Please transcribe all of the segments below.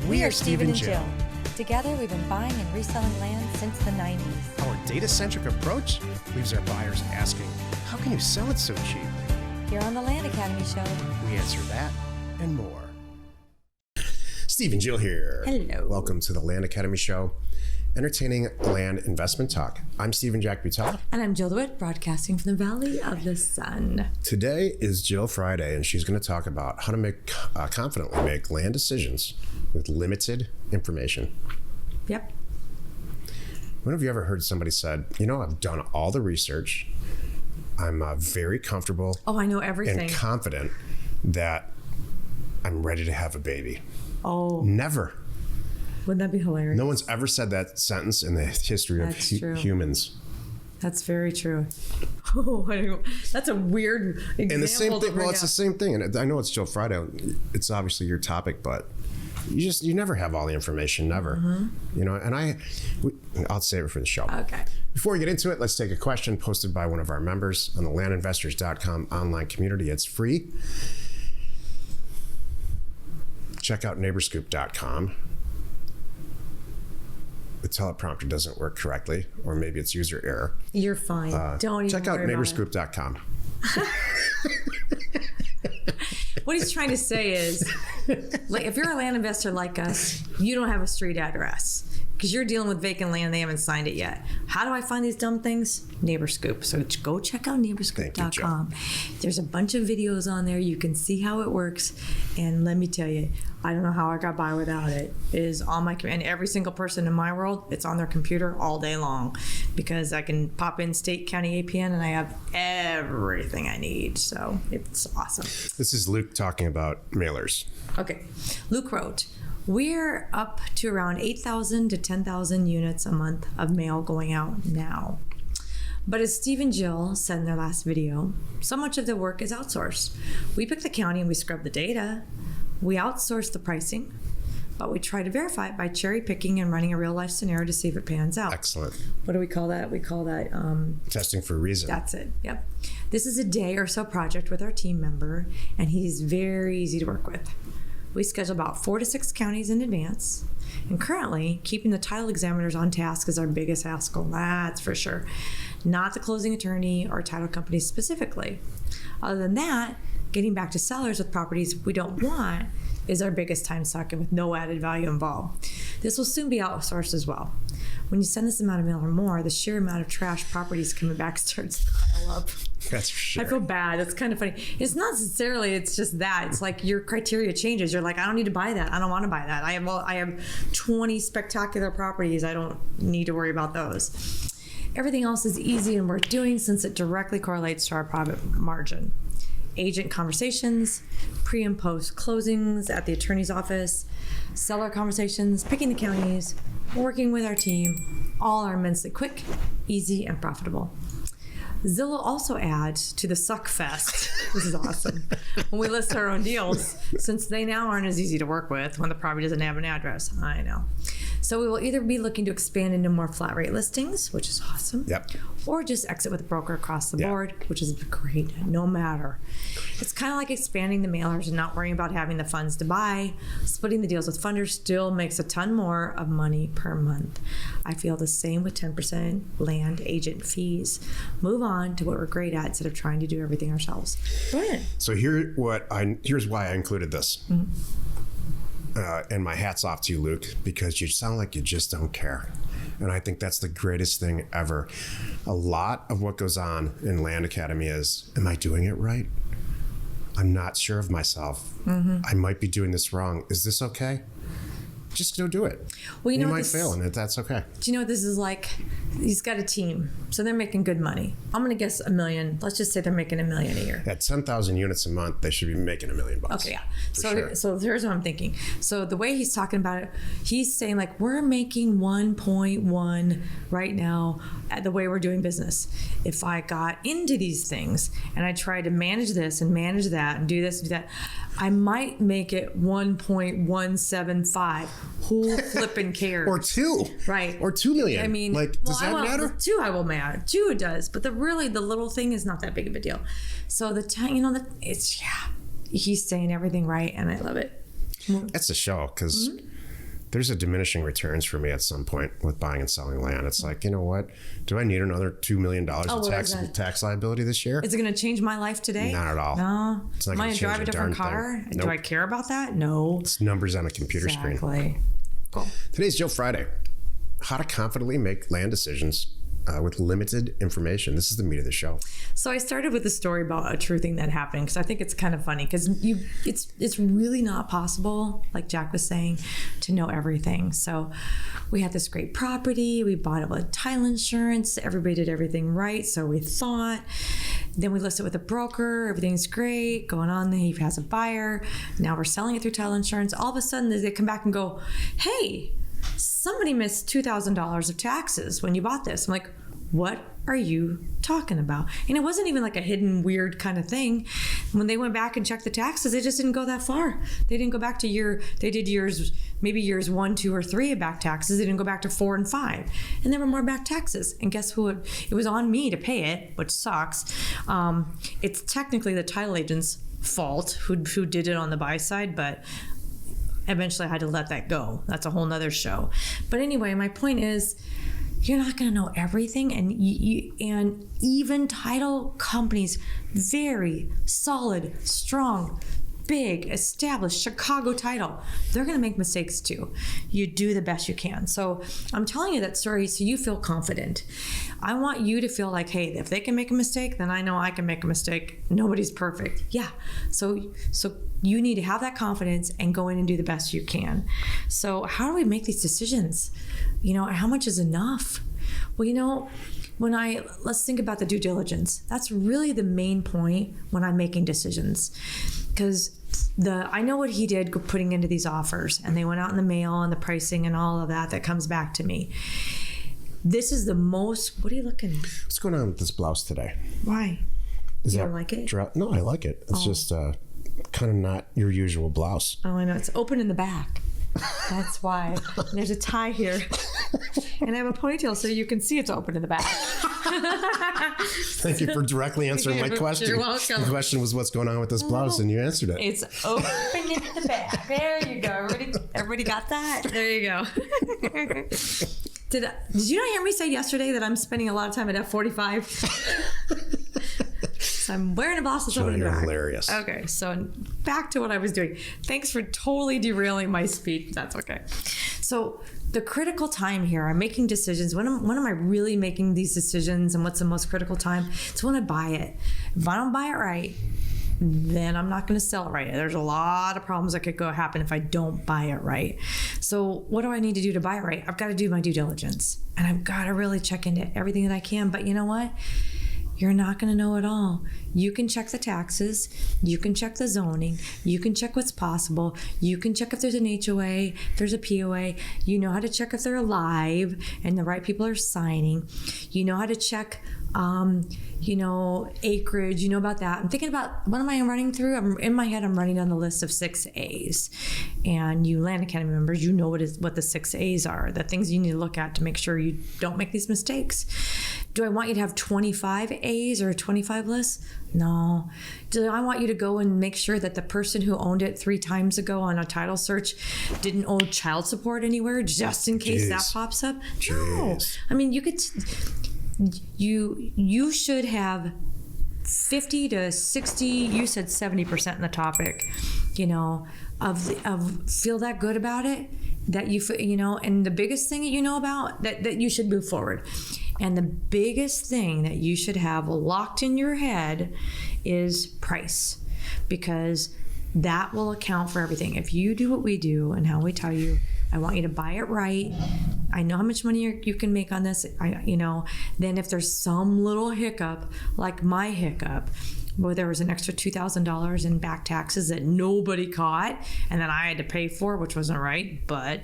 We are Steve and Jill. Together, we've been buying and reselling land since the 90s. Our data-centric approach leaves our buyers asking, how can you sell it so cheap? Here on the Land Academy Show, We answer that and more. Steve and Jill here. Hello. Welcome to the Land Academy Show, entertaining land investment talk. I'm Stephen Jack Butala. And I'm Jill DeWitt, broadcasting from the Valley of the Sun. Today is Jill Friday, and she's going to talk about how to confidently make land decisions with limited information. Yep. When have you ever heard somebody said, I've done all the research, I'm very comfortable I know everything. and confident that I'm ready to have a baby. Oh. Never. Wouldn't that be hilarious? No one's ever said that sentence in the history of humans. That's very true. That's a weird example. And the same thing, it's the same thing. And I know it's Jill Friday. It's obviously your topic, but you never have all the information, never. Mm-hmm. And I'll save it for the show. Okay. Before we get into it, let's take a question posted by one of our members on the landinvestors.com online community. It's free. Check out neighborscoop.com. The teleprompter doesn't work correctly, or maybe it's user error. You're fine. Don't even check out worry neighborscoop.com. What he's trying to say is, like, if you're a land investor like us, you don't have a street address because you're dealing with vacant land. They haven't signed it yet. How do I find these dumb things? NeighborScoop. So go check out neighborscoop.com. There's a bunch of videos on there. You can see how it works. And let me tell you, I don't know how I got by without it. It is on my, and every single person in my world, it's on their computer all day long because I can pop in state, county, APN, and I have everything I need. So it's awesome. This is Luke talking about mailers. Okay. Luke wrote, we're up to around 8,000 to 10,000 units a month of mail going out now. But as Steve and Jill said in their last video, so much of the work is outsourced. We pick the county and we scrub the data. We outsource the pricing, but we try to verify it by cherry picking and running a real life scenario to see if it pans out. Excellent. What do we call that? We call that testing for reason. That's it. Yep. This is a day or so project with our team member, and he's very easy to work with. We schedule about 4 to 6 counties in advance. And currently, keeping the title examiners on task is our biggest hassle, that's for sure. Not the closing attorney or title company specifically. Other than that, getting back to sellers with properties we don't want is our biggest time suck and with no added value involved. This will soon be outsourced as well. When you send this amount of mail or more, the sheer amount of trash properties coming back starts to pile up. That's for sure. I feel bad. It's kind of funny. It's not necessarily, it's just that. It's like your criteria changes. You're like, I don't need to buy that. I don't want to buy that. I have 20 spectacular properties. I don't need to worry about those. Everything else is easy and worth doing since it directly correlates to our profit margin. Agent conversations, pre and post closings at the attorney's office, seller conversations, picking the counties, working with our team, all are immensely quick, easy, and profitable. Zillow also adds to the suck fest. This is awesome. When we list our own deals, since they now aren't as easy to work with when the property doesn't have an address. I know. So we will either be looking to expand into more flat rate listings, which is awesome. Yep. Or just exit with a broker across the board, which is great, no matter. It's kind of like expanding the mailers and not worrying about having the funds to buy. Splitting the deals with funders still makes a ton more of money per month. I feel the same with 10% land agent fees. Move on to what we're great at instead of trying to do everything ourselves. Brilliant. So here's why I included this. Mm-hmm. And my hat's off to you, Luke, because you sound like you just don't care. And I think that's the greatest thing ever. A lot of what goes on in Land Academy is, am I doing it right? I'm not sure of myself. Mm-hmm. I might be doing this wrong. Is this okay? Just go do it. Well, you might fail, and that's okay. Do you know what this is like? He's got a team, so they're making good money. I'm going to guess $1 million. Let's just say they're making $1 million a year. At 10,000 units a month, they should be making $1 million. Okay, yeah. So here's what I'm thinking. So the way he's talking about it, he's saying like we're making 1.1 right now at the way we're doing business. If I got into these things and I tried to manage this and manage that and do this and do that, I might make it 1.175. Who flipping cares? Or 2. Right. Or 2 million. I mean, does that matter? 2 I will matter. 2 it does. But the little thing is not that big of a deal. So he's saying everything right and I love it. That's a show because there's a diminishing returns for me at some point with buying and selling land. It's like, you know what? Do I need another $2 million of tax liability this year? Is it going to change my life today? Not at all. No. It's not Am I going going to to drive a different car? Nope. Do I care about that? No. It's numbers on a computer screen. Exactly. Cool. Today's Joe Friday. How to confidently make land decisions with limited information. This is the meat of the show. So I started with a story about a true thing that happened because I think it's kind of funny because it's really not possible, like Jack was saying, to know everything. So we had this great property. We bought it with title insurance. Everybody did everything right, so we thought. Then we listed with a broker. Everything's great going on. He has a buyer. Now we're selling it through title insurance. All of a sudden, they come back and go, "Hey, somebody missed $2,000 of taxes when you bought this." I'm like, what are you talking about? And it wasn't even like a hidden weird kind of thing. When they went back and checked the taxes, they just didn't go that far. They didn't go back to they did maybe years 1, 2, or 3 of back taxes. They didn't go back to 4 and 5. And there were more back taxes. And guess who? It was on me to pay it, which sucks. It's technically the title agent's fault who did it on the buy side, but eventually I had to let that go. That's a whole nother show. But anyway, my point is, you're not going to know everything, and and even title companies, very solid, strong, big, established Chicago title, they're going to make mistakes too. You do the best you can. So I'm telling you that story so you feel confident. I want you to feel like, hey, if they can make a mistake, then I know I can make a mistake. Nobody's perfect. Yeah. So you need to have that confidence and go in and do the best you can. So how do we make these decisions? How much is enough? Well, let's think about the due diligence. That's really the main point when I'm making decisions. Because I know what he did putting into these offers, and they went out in the mail and the pricing and all of that comes back to me. This is the most, what are you looking at? What's going on with this blouse today? Why? You don't like it? No, I like it. It's just kind of not your usual blouse. Oh, I know. It's open in the back. That's why. And there's a tie here. And I have a ponytail so you can see it's open in the back. Thank you for directly answering my question. You're welcome. The question was, what's going on with this blouse? And you answered it. It's open in the back. There you go. Everybody got that? There you go. Did you not hear me say yesterday that I'm spending a lot of time at F45? So I'm wearing a blouse that's open in the back. You're hilarious. Okay, so back to what I was doing. Thanks for totally derailing my speech. That's okay. So the critical time here, I'm making decisions. When am I really making these decisions, and what's the most critical time? It's when I buy it. If I don't buy it right, then I'm not going to sell it right. There's a lot of problems that could happen if I don't buy it right. So what do I need to do to buy it right? I've got to do my due diligence, and I've got to really check into everything that I can. But you know what? You're not going to know it all. You can check the taxes. You can check the zoning. You can check what's possible. You can check if there's an HOA, if there's a POA. You know how to check if they're alive and the right people are signing. You know how to check, acreage. You know about that. I'm thinking about, what am I running through? In my head, I'm running down the list of 6 A's. And you Land Academy members, you know what the 6 A's are, the things you need to look at to make sure you don't make these mistakes. Do I want you to have 25 A's or a 25 list? No. Do I want you to go and make sure that the person who owned it 3 times ago on a title search didn't owe child support anywhere just in case that pops up? No. I mean, you should have 50 to 60, you said 70% in the topic, of feel that good about it, that and the biggest thing that you know about, that you should move forward. And the biggest thing that you should have locked in your head is price, because that will account for everything. If you do what we do and how we tell you, I want you to buy it right. I know how much money you can make on this. Then if there's some little hiccup, like my hiccup, where there was an extra $2,000 in back taxes that nobody caught, and then I had to pay for, which wasn't right, but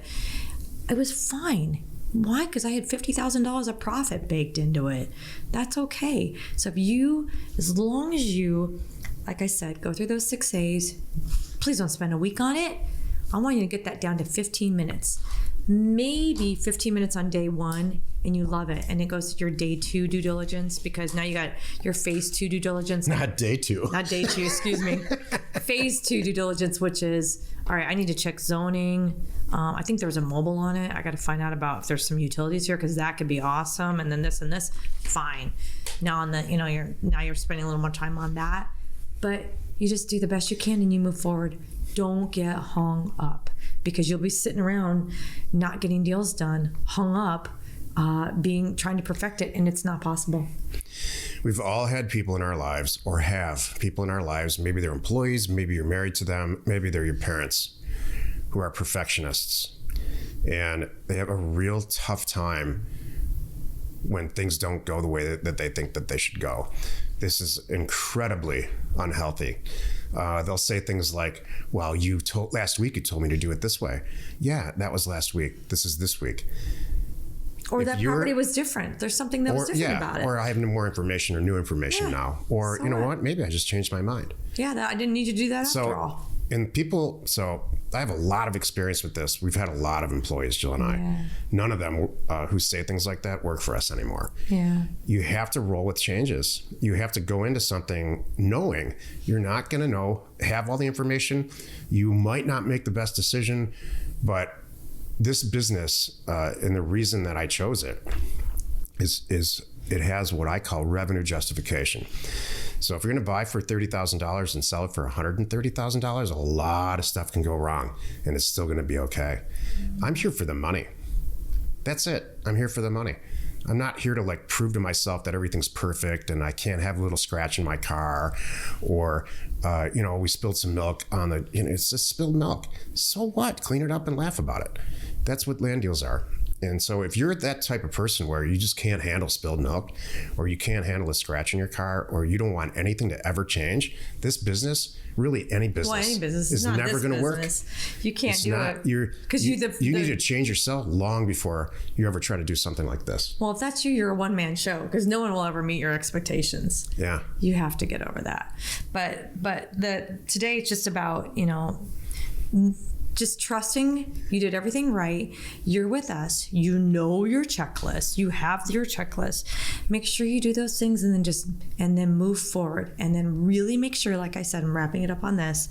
it was fine. Why? Because I had $50,000 of profit baked into it. That's okay. So as long as you, like I said, go through those 6 A's, please don't spend a week on it. I want you to get that down to 15 minutes. Maybe 15 minutes on day 1, and you love it. And it goes to your day 2 due diligence, because now you got your phase 2 due diligence. Not day 2. Not day 2, excuse me. Phase 2 due diligence, which is, all right, I need to check zoning. I think there was a mobile on it. I got to find out about if there's some utilities here, because that could be awesome. And then this and this, fine. Now on the, you're spending a little more time on that, but you just do the best you can and you move forward. Don't get hung up, because you'll be sitting around not getting deals done, hung up, trying to perfect it, and it's not possible. We've all had people in our lives, or have people in our lives, maybe they're employees, maybe you're married to them, maybe they're your parents, who are perfectionists. And they have a real tough time when things don't go the way that they think that they should go. This is incredibly unhealthy. They'll say things like, well, last week you told me to do it this way. Yeah, that was last week. This is this week. Or that property was different. There's something that was different about it. Or I have more information or new information now. Or, you know what? Maybe I just changed my mind. Yeah, I didn't need to do that after all. And I have a lot of experience with this. We've had a lot of employees, Jill and I. Yeah. None of them who say things like that work for us anymore. Yeah. You have to roll with changes. You have to go into something knowing you're not going to have all the information. You might not make the best decision, but this business, and the reason that I chose it is it has what I call revenue justification. So if you're going to buy for $30,000 and sell it for $130,000, a lot of stuff can go wrong, and it's still going to be okay. I'm here for the money. That's it. I'm here for the money. I'm not here to prove to myself that everything's perfect and I can't have a little scratch in my car, or we spilled some milk on the, it's just spilled milk. So what? Clean it up and laugh about it. That's what land deals are. And so if you're that type of person where you just can't handle spilled milk, or you can't handle a scratch in your car, or you don't want anything to ever change, this business, really any business, is never going to work. You can't do it. Because you need to change yourself long before you ever try to do something like this. Well, if that's you, you're a one-man show, because no one will ever meet your expectations. Yeah. You have to get over that. But today it's just about, just trusting you did everything right. You're with us. You know your checklist. You have your checklist. Make sure you do those things, and then move forward. And then really make sure, like I said, I'm wrapping it up on this,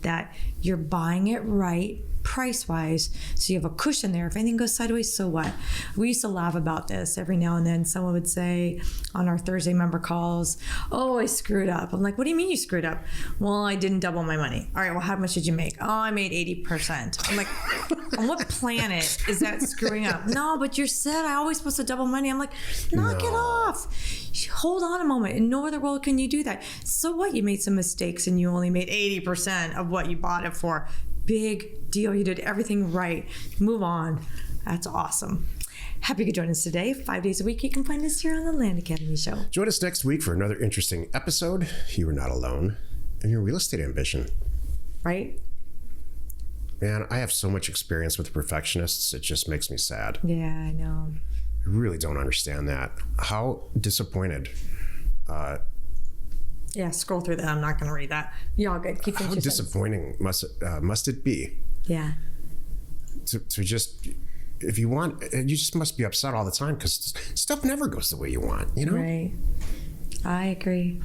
that you're buying it right price-wise, so you have a cushion there. If anything goes sideways, so what? We used to laugh about this. Every now and then someone would say on our Thursday member calls, oh, I screwed up. I'm like, what do you mean you screwed up? Well, I didn't double my money. All right, well, how much did you make? Oh, I made 80%. I'm like, on what planet is that screwing up? No, but you said I always supposed to double money. I'm like, knock it off. Hold on a moment. In no other world can you do that. So what? You made some mistakes and you only made 80% of what you bought it for. Big deal. You did everything right. Move on. That's awesome. Happy you could join us today. 5 days a week. You can find us here on the Land Academy Show. Join us next week for another interesting episode. You are not alone in your real estate ambition. Right? Man, I have so much experience with perfectionists. It just makes me sad. Yeah, I know. I really don't understand that. How disappointed. Yeah, scroll through that. I'm not going to read that. Y'all good. Keep How disappointing must it be? Yeah. To just, if you want, you just must be upset all the time, because stuff never goes the way you want, Right. I agree.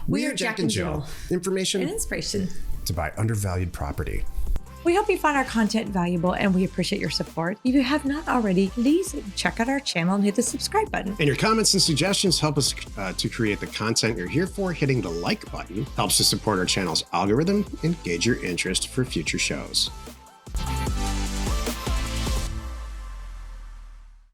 We are Jack and Jill. Information and inspiration to buy undervalued property. We hope you find our content valuable, and we appreciate your support. If you have not already, please check out our channel and hit the subscribe button. And your comments and suggestions help us to create the content you're here for. Hitting the like button helps to support our channel's algorithm and gauge your interest for future shows.